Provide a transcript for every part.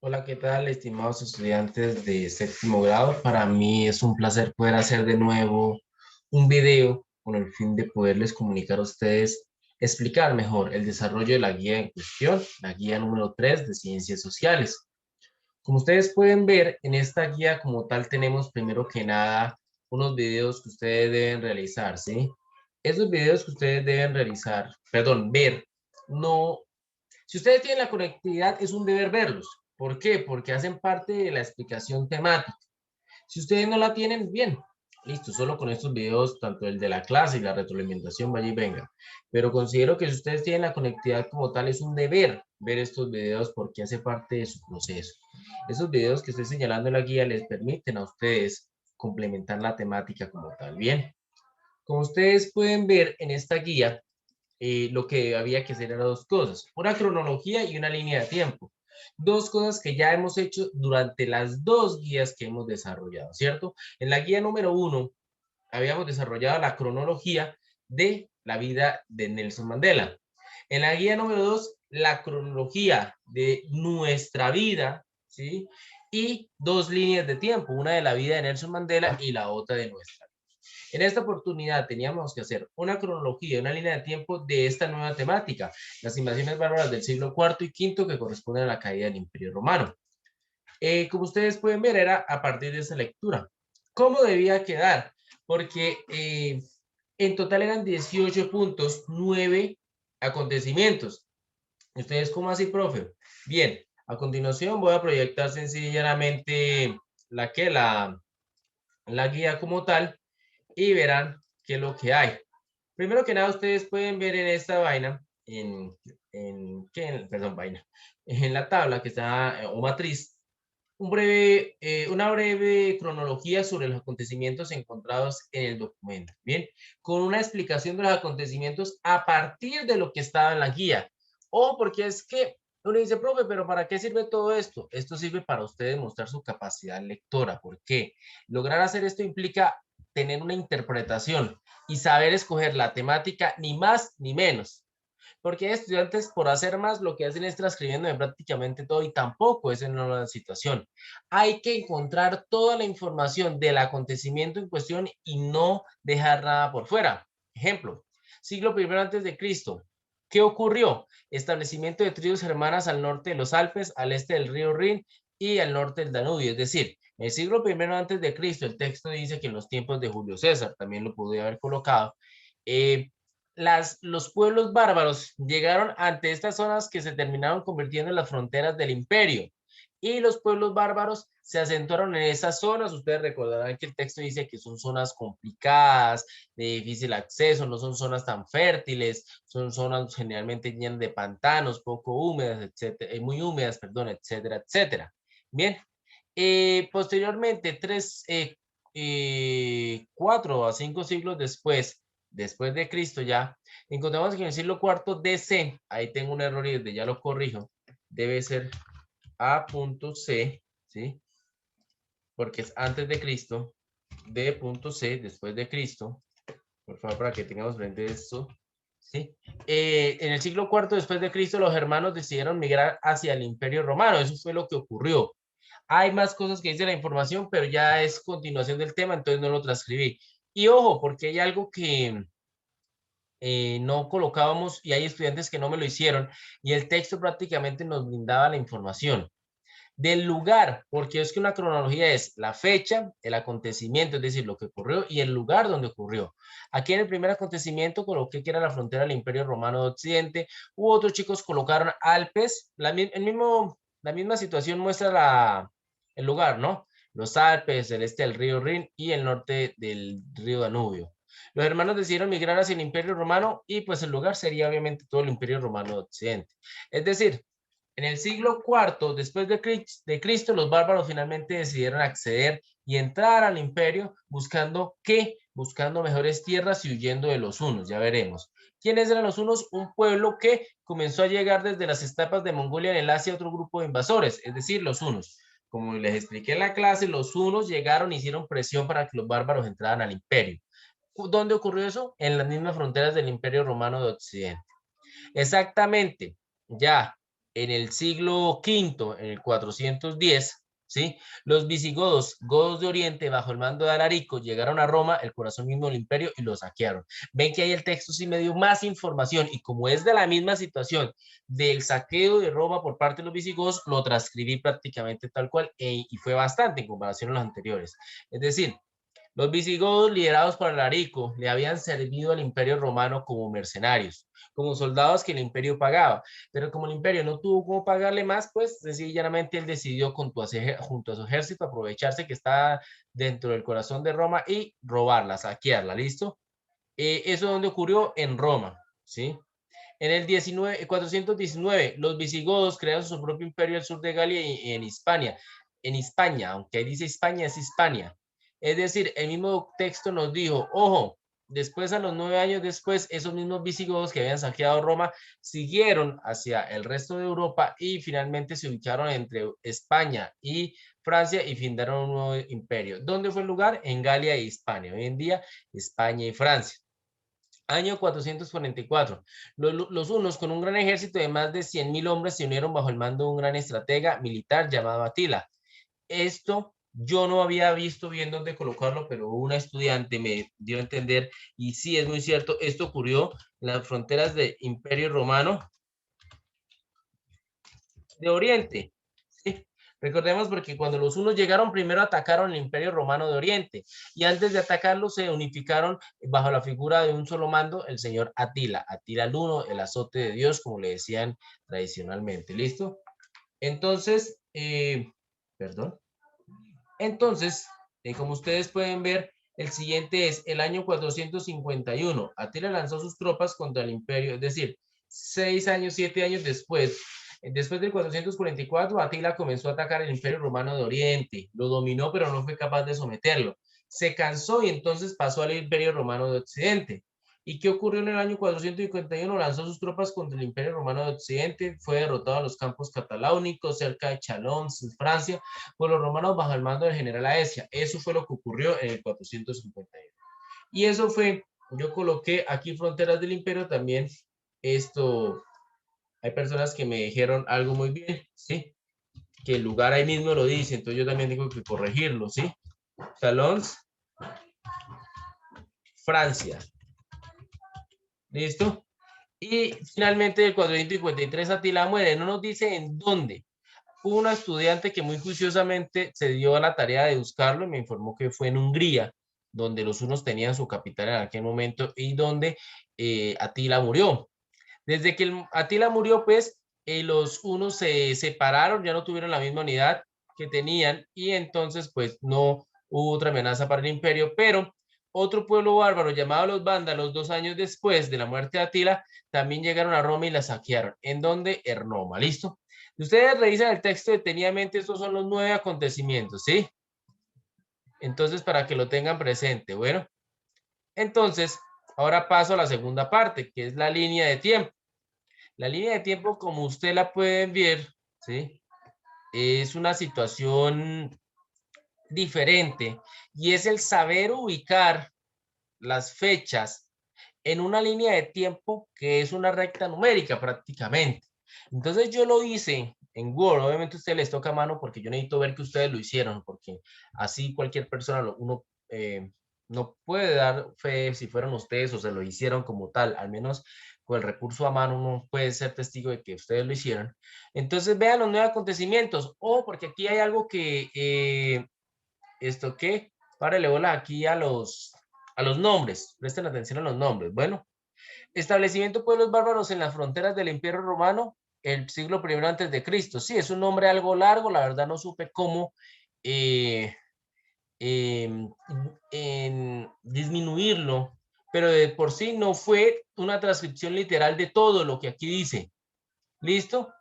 Hola, ¿qué tal, estimados estudiantes de séptimo grado? Para mí es un placer poder hacer de nuevo un video con el fin de poderles comunicar a ustedes, explicar mejor el desarrollo de la guía en cuestión, la guía número 3 de Ciencias Sociales. Como ustedes pueden ver, en esta guía como tal tenemos primero que nada unos videos que ustedes deben realizar, ¿sí? Esos videos que ustedes deben realizar, perdón, ver, no si ustedes tienen la conectividad, es un deber verlos. ¿Por qué? Porque hacen parte de la explicación temática. Si ustedes no la tienen, bien, listo, solo con estos videos, tanto el de la clase y la retroalimentación, vaya y venga. Pero considero que si ustedes tienen la conectividad como tal, es un deber ver estos videos porque hace parte de su proceso. Esos videos que estoy señalando en la guía les permiten a ustedes complementar la temática como tal. Bien, como ustedes pueden ver en esta guía, lo que había que hacer eran dos cosas, una cronología y una línea de tiempo. Dos cosas que ya hemos hecho durante las dos guías que hemos desarrollado, ¿cierto? En la guía número 1 habíamos desarrollado la cronología de la vida de Nelson Mandela. En la guía número 2 la cronología de nuestra vida, ¿sí? Y dos líneas de tiempo, una de la vida de Nelson Mandela y la otra de nuestra. En esta oportunidad teníamos que hacer una cronología, una línea de tiempo de esta nueva temática, las invasiones bárbaras del siglo cuarto y quinto que corresponden a la caída del Imperio Romano. Como ustedes pueden ver, era a partir de esa lectura. ¿Cómo debía quedar? Porque en total eran 18 puntos, 9 acontecimientos. ¿Ustedes cómo así, profe? Bien, a continuación voy a proyectar sencillamente la guía como tal y verán qué es lo que hay. Primero que nada, ustedes pueden ver en esta vaina, perdón, vaina, en la tabla que está, o matriz, una breve cronología sobre los acontecimientos encontrados en el documento. Bien, con una explicación de los acontecimientos a partir de lo que estaba en la guía. O porque es que uno dice, profe, pero ¿para qué sirve todo esto? Esto sirve para ustedes mostrar su capacidad lectora. ¿Por qué? Lograr hacer esto implica tener una interpretación y saber escoger la temática ni más ni menos. Porque hay estudiantes por hacer más lo que hacen es transcribiendo prácticamente todo y tampoco es en una situación. Hay que encontrar toda la información del acontecimiento en cuestión y no dejar nada por fuera. Ejemplo, siglo primero antes de Cristo. ¿Qué ocurrió? Establecimiento de tribus hermanas al norte de los Alpes, al este del río Rin y al norte del Danubio. Es decir, en el siglo primero antes de Cristo, el texto dice que en los tiempos de Julio César, también lo pude haber colocado, eh, los pueblos bárbaros llegaron ante estas zonas que se terminaron convirtiendo en las fronteras del imperio. Y los pueblos bárbaros se acentuaron en esas zonas. Ustedes recordarán que el texto dice que son zonas complicadas, de difícil acceso, no son zonas tan fértiles, son zonas generalmente llenas de pantanos, poco húmedas, etcétera, muy húmedas, perdón, etcétera, etcétera. Bien, posteriormente, 4 a 5 siglos después de Cristo ya, encontramos que en el siglo cuarto DC, ahí tengo un error y desde ya lo corrijo, debe ser A.C, ¿sí? Porque es antes de Cristo, D.C, después de Cristo, por favor, para que tengamos frente esto, ¿sí? En el siglo cuarto después de Cristo, los hermanos decidieron migrar hacia el Imperio Romano, eso fue lo que ocurrió. Hay más cosas que dice la información, pero ya es continuación del tema, entonces no lo transcribí. Y ojo, porque hay algo que no colocábamos y hay estudiantes que no me lo hicieron y el texto prácticamente nos brindaba la información del lugar, porque es que una cronología es la fecha, el acontecimiento, es decir, lo que ocurrió y el lugar donde ocurrió. Aquí en el primer acontecimiento coloqué que era la frontera del Imperio Romano de Occidente, otros chicos colocaron Alpes, la misma situación muestra el lugar, ¿no? Los Alpes, el este del río Rin y el norte del río Danubio. Los hermanos decidieron migrar hacia el Imperio Romano y pues el lugar sería obviamente todo el Imperio Romano de Occidente. Es decir, en el siglo cuarto después de Cristo, los bárbaros finalmente decidieron acceder y entrar al imperio buscando ¿qué? Buscando mejores tierras y huyendo de los hunos, ya veremos. ¿Quiénes eran los hunos? Un pueblo que comenzó a llegar desde las estepas de Mongolia en el Asia otro grupo de invasores, es decir, los hunos. Como les expliqué en la clase, los hunos llegaron y hicieron presión para que los bárbaros entraran al imperio. ¿Dónde ocurrió eso? En las mismas fronteras del Imperio Romano de Occidente. Exactamente, ya. en el siglo V, en el 410, ¿sí? Los visigodos, godos de Oriente, bajo el mando de Alarico, llegaron a Roma, el corazón mismo del imperio, y lo saquearon. Ven que ahí el texto sí me dio más información, y como es de la misma situación del saqueo de Roma por parte de los visigodos, lo transcribí prácticamente tal cual, y fue bastante en comparación a los anteriores. Es decir, los visigodos, liderados por Alarico, le habían servido al imperio romano como mercenarios, como soldados que el imperio pagaba. Pero como el imperio no tuvo cómo pagarle más, pues sencillamente él decidió junto a su ejército aprovecharse que estaba dentro del corazón de Roma y robarla, saquearla, ¿listo? Eso es donde ocurrió en Roma, ¿sí? En el 419, los visigodos crearon su propio imperio al sur de Galia y en Hispania, aunque ahí dice España, es Hispania. Es decir, el mismo texto nos dijo, ojo, después a los 9 años después, esos mismos visigodos que habían saqueado Roma siguieron hacia el resto de Europa y finalmente se ubicaron entre España y Francia y fundaron un nuevo imperio. ¿Dónde fue el lugar? En Galia e Hispania. Hoy en día, España y Francia. Año 444. Los hunos, con un gran ejército de más de 100.000 hombres, se unieron bajo el mando de un gran estratega militar llamado Atila. Esto yo no había visto bien dónde colocarlo, pero una estudiante me dio a entender, y sí, es muy cierto, esto ocurrió en las fronteras del Imperio Romano de Oriente. ¿Sí? Recordemos porque cuando los hunos llegaron, primero atacaron el Imperio Romano de Oriente y antes de atacarlo se unificaron bajo la figura de un solo mando, el señor Atila, Atila el Uno, el azote de Dios, como le decían tradicionalmente. ¿Listo? Entonces, perdón. Entonces, como ustedes pueden ver, el siguiente es el año 451. Atila lanzó sus tropas contra el imperio, es decir, 6 años, 7 años después. Después del 444, Atila comenzó a atacar el imperio romano de Oriente. Lo dominó, pero no fue capaz de someterlo. Se cansó y entonces pasó al imperio romano de Occidente. ¿Y qué ocurrió en el año 451? Lanzó sus tropas contra el imperio romano de Occidente, fue derrotado en los campos cataláunicos cerca de Chalons, Francia, por los romanos bajo el mando del general Aecia. Eso fue lo que ocurrió en el 451. Y eso fue, yo coloqué aquí fronteras del imperio también, esto, hay personas que me dijeron algo muy bien, ¿sí? Que el lugar ahí mismo lo dice, entonces yo también tengo que corregirlo, ¿sí? Chalons, Francia. ¿Listo? Y finalmente el 453 Atila muere, no nos dice en dónde. Hubo una estudiante que muy juiciosamente se dio a la tarea de buscarlo y me informó que fue en Hungría, donde los hunos tenían su capital en aquel momento y donde Atila murió. Desde que Atila murió, pues los hunos se separaron, ya no tuvieron la misma unidad que tenían y entonces pues no hubo otra amenaza para el imperio, pero otro pueblo bárbaro llamado los vándalos, 2 años después de la muerte de Atila, también llegaron a Roma y la saquearon. ¿En donde? En Roma, ¿listo? Si ustedes revisan el texto detenidamente, estos son los 9 acontecimientos, ¿sí? Entonces, para que lo tengan presente, bueno. Entonces, ahora paso a la segunda parte, que es la línea de tiempo. La línea de tiempo, como usted la pueden ver, ¿sí? Es una situación diferente y es el saber ubicar las fechas en una línea de tiempo que es una recta numérica prácticamente. Entonces yo lo hice en Word, obviamente a ustedes les toca a mano porque yo necesito ver que ustedes lo hicieron, porque así cualquier persona, uno no puede dar fe si fueron ustedes o se lo hicieron como tal, al menos con el recurso a mano uno puede ser testigo de que ustedes lo hicieron. Entonces vean los 9 acontecimientos, porque aquí hay algo que, esto que, párale bola aquí a los nombres, presten atención a los nombres. Bueno, establecimiento de pueblos bárbaros en las fronteras del Imperio Romano, el siglo I antes de Cristo. Sí, es un nombre algo largo, la verdad no supe cómo eh, en disminuirlo, pero de por sí no fue una transcripción literal de todo lo que aquí dice. ¿Listo?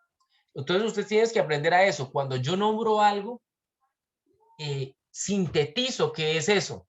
Entonces usted tiene que aprender a eso. Cuando yo nombro algo, sintetizo qué es eso.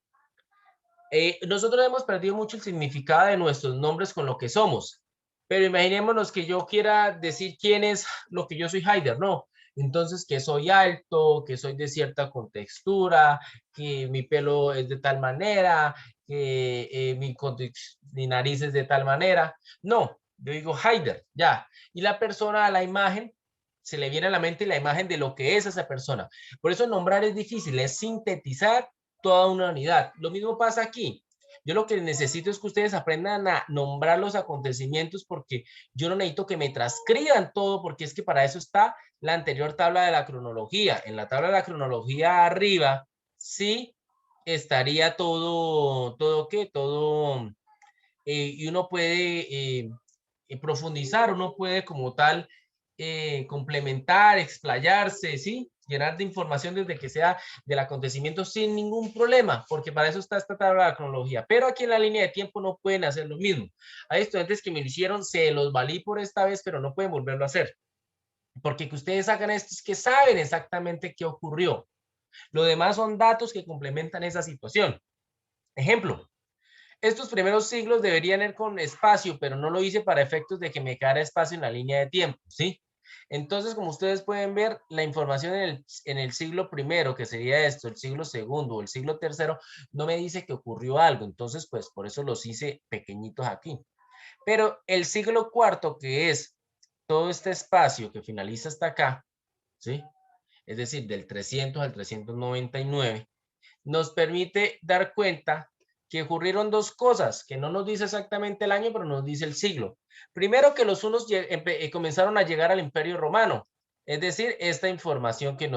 Nosotros hemos perdido mucho el significado de nuestros nombres con lo que somos, pero imaginémonos que yo quiera decir quién es lo que yo soy Haider, ¿no? Entonces, que soy alto, que soy de cierta contextura, que mi pelo es de tal manera, que mi nariz es de tal manera. No, yo digo Haider, ya. Y la persona, la imagen, se le viene a la mente la imagen de lo que es esa persona. Por eso nombrar es difícil, es sintetizar toda una unidad. Lo mismo pasa aquí. Yo lo que necesito es que ustedes aprendan a nombrar los acontecimientos porque yo no necesito que me transcriban todo porque es que para eso está la anterior tabla de la cronología. En la tabla de la cronología arriba, sí, estaría todo ¿qué? Todo, y uno puede profundizar, uno puede como tal complementar, explayarse, ¿sí? Llenar de información desde que sea del acontecimiento sin ningún problema, porque para eso está esta tabla de cronología. Pero aquí en la línea de tiempo no pueden hacer lo mismo. Hay estudiantes que me lo hicieron, se los valí por esta vez, pero no pueden volverlo a hacer. Porque que ustedes hagan esto es que saben exactamente qué ocurrió. Lo demás son datos que complementan esa situación. Ejemplo, estos primeros siglos deberían ir con espacio, pero no lo hice para efectos de que me quedara espacio en la línea de tiempo, ¿sí? Entonces, como ustedes pueden ver, la información en el siglo primero, que sería esto, el siglo segundo o el siglo tercero, no me dice que ocurrió algo. Entonces, pues por eso los hice pequeñitos aquí. Pero el siglo cuarto, que es todo este espacio que finaliza hasta acá, ¿sí? Es decir, del 300 al 399, nos permite dar cuenta que ocurrieron dos cosas, que no nos dice exactamente el año, pero nos dice el siglo. Primero, que los hunos comenzaron a llegar al Imperio Romano, es decir, esta información que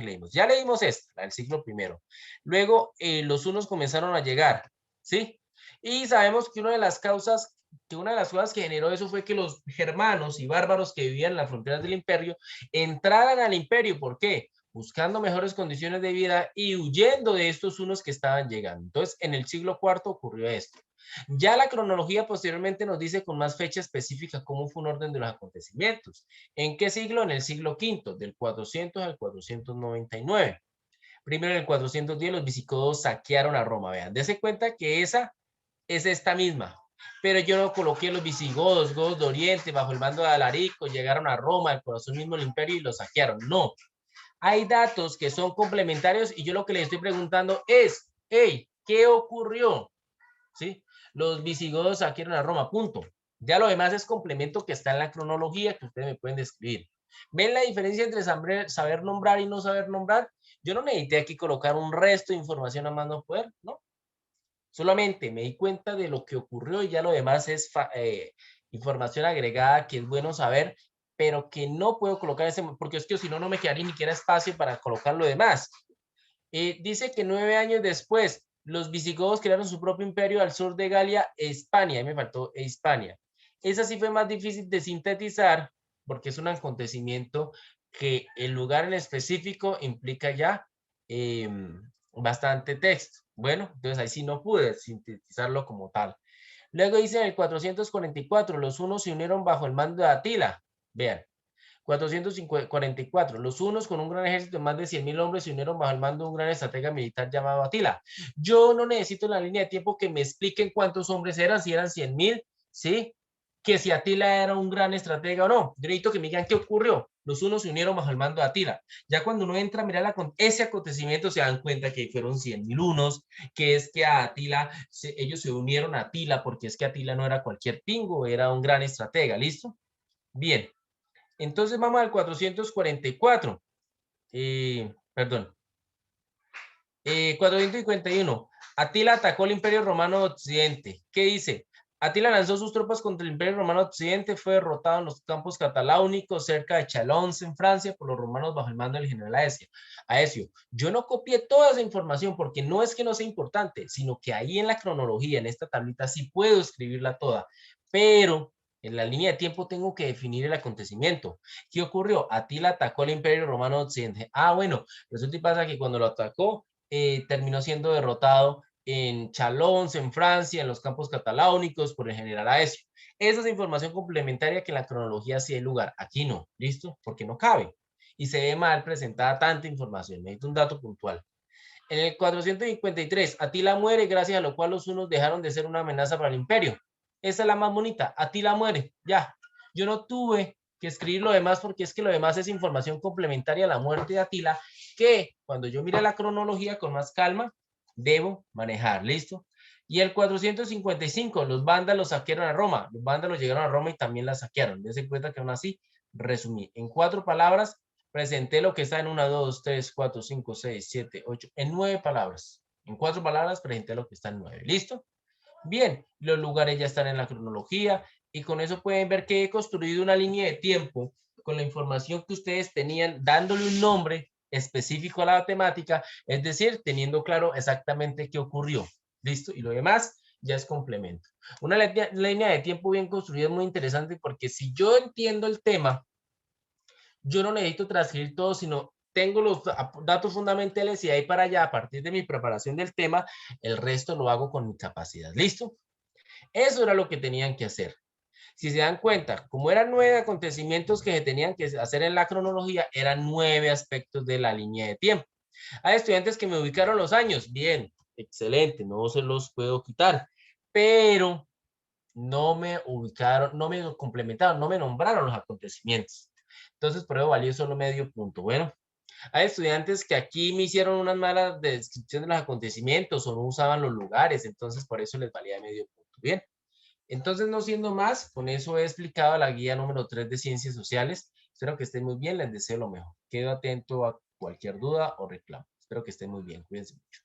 leímos. Ya leímos esta, el siglo primero. Luego, los hunos comenzaron a llegar, ¿sí? Y sabemos que una de las causas que generó eso fue que los germanos y bárbaros que vivían en las fronteras del imperio entraran al imperio. ¿Por qué? Buscando mejores condiciones de vida y huyendo de estos unos que estaban llegando. Entonces, en el siglo IV ocurrió esto. Ya la cronología posteriormente nos dice con más fecha específica cómo fue un orden de los acontecimientos. ¿En qué siglo? En el siglo V, del 400 al 499. Primero, en el 410, los visigodos saquearon a Roma. Vean, dése cuenta que esa es esta misma. Pero yo no coloqué los visigodos, godos de Oriente, bajo el mando de Alarico, llegaron a Roma, al corazón mismo del imperio y lo saquearon. No, hay datos que son complementarios y yo lo que le estoy preguntando es, hey, ¿qué ocurrió? ¿Sí? Los visigodos saquearon a Roma, punto. Ya lo demás es complemento que está en la cronología que ustedes me pueden describir. ¿Ven la diferencia entre saber nombrar y no saber nombrar? Yo no necesité aquí colocar un resto de información a más no poder, ¿no? Solamente me di cuenta de lo que ocurrió y ya lo demás es información agregada que es bueno saber, pero que no puedo colocar ese, porque es que si no, no me quedaría ni siquiera espacio para colocar lo demás. Dice que 9 años después, los visigodos crearon su propio imperio al sur de Galia, Hispania. Ahí me faltó Hispania. Esa sí fue más difícil de sintetizar porque es un acontecimiento que el lugar en específico implica ya bastante texto. Bueno, entonces ahí sí no pude sintetizarlo como tal. Luego dice en el 444, los hunos se unieron bajo el mando de Atila. Vean, 444. Los hunos con un gran ejército de más de 100.000 hombres se unieron bajo el mando de un gran estratega militar llamado Atila. Yo no necesito en la línea de tiempo que me expliquen cuántos hombres eran, si eran 100.000, ¿sí? Que si Atila era un gran estratega o no. Yo necesito que me digan qué ocurrió. Los unos se unieron bajo el mando de Atila. Ya cuando uno entra a mirar ese acontecimiento se dan cuenta que fueron 100.000 unos, que es que a Atila, ellos se unieron a Atila porque es que Atila no era cualquier pingo, era un gran estratega, ¿listo? Bien. Entonces vamos al 444. Perdón. 451. Atila atacó el Imperio Romano Occidente. ¿Qué dice? Atila lanzó sus tropas contra el Imperio Romano Occidente, fue derrotado en los campos cataláunicos cerca de Chalons en Francia por los romanos bajo el mando del general Aecio. Yo no copié toda esa información porque no es que no sea importante, sino que ahí en la cronología, en esta tablita, sí puedo escribirla toda, pero en la línea de tiempo tengo que definir el acontecimiento. ¿Qué ocurrió? Atila atacó el Imperio Romano Occidente. Ah, bueno, resulta y pasa que cuando lo atacó, terminó siendo derrotado en Chalons, en Francia, en los campos cataláunicos por el general Aecio. Esa es información complementaria que en la cronología sí hay lugar. Aquí no, ¿listo? Porque no cabe. Y se ve mal presentada tanta información. Necesito un dato puntual. En el 453, Atila muere, gracias a lo cual los hunos dejaron de ser una amenaza para el imperio. Esa es la más bonita. Atila muere, ya. Yo no tuve que escribir lo demás porque es que lo demás es información complementaria a la muerte de Atila que cuando yo mire la cronología con más calma debo manejar, ¿listo? Y el 455, los vándalos saquearon a Roma. Los vándalos llegaron a Roma y también la saquearon. Dense cuenta que aún así Resumí. En 4 palabras, presenté lo que está en 1, 2, 3, 4, 5, 6, 7, 8, en 9 palabras. En 4 palabras presenté lo que está en 9. ¿Listo? Bien, los lugares ya están en la cronología y con eso pueden ver que he construido una línea de tiempo con la información que ustedes tenían, dándole un nombre específico a la temática, es decir, teniendo claro exactamente qué ocurrió. ¿Listo? Y lo demás ya es complemento. Una línea de tiempo bien construida es muy interesante porque si yo entiendo el tema, yo no necesito transcribir todo, sino tengo los datos fundamentales y ahí para allá, a partir de mi preparación del tema, el resto lo hago con mi capacidad. ¿Listo? Eso era lo que tenían que hacer. Si se dan cuenta, como eran 9 acontecimientos que se tenían que hacer en la cronología, eran 9 aspectos de la línea de tiempo. Hay estudiantes que me ubicaron los años, bien, excelente, no se los puedo quitar, pero no me ubicaron, no me complementaron, no me nombraron los acontecimientos. Entonces, por eso valió solo medio punto. Bueno, hay estudiantes que aquí me hicieron unas malas descripciones de los acontecimientos o no usaban los lugares, entonces por eso les valía medio punto. Bien. Entonces, no siendo más, con eso he explicado la guía número 3 de Ciencias Sociales. Espero que estén muy bien, les deseo lo mejor. Quedo atento a cualquier duda o reclamo. Espero que estén muy bien, cuídense mucho.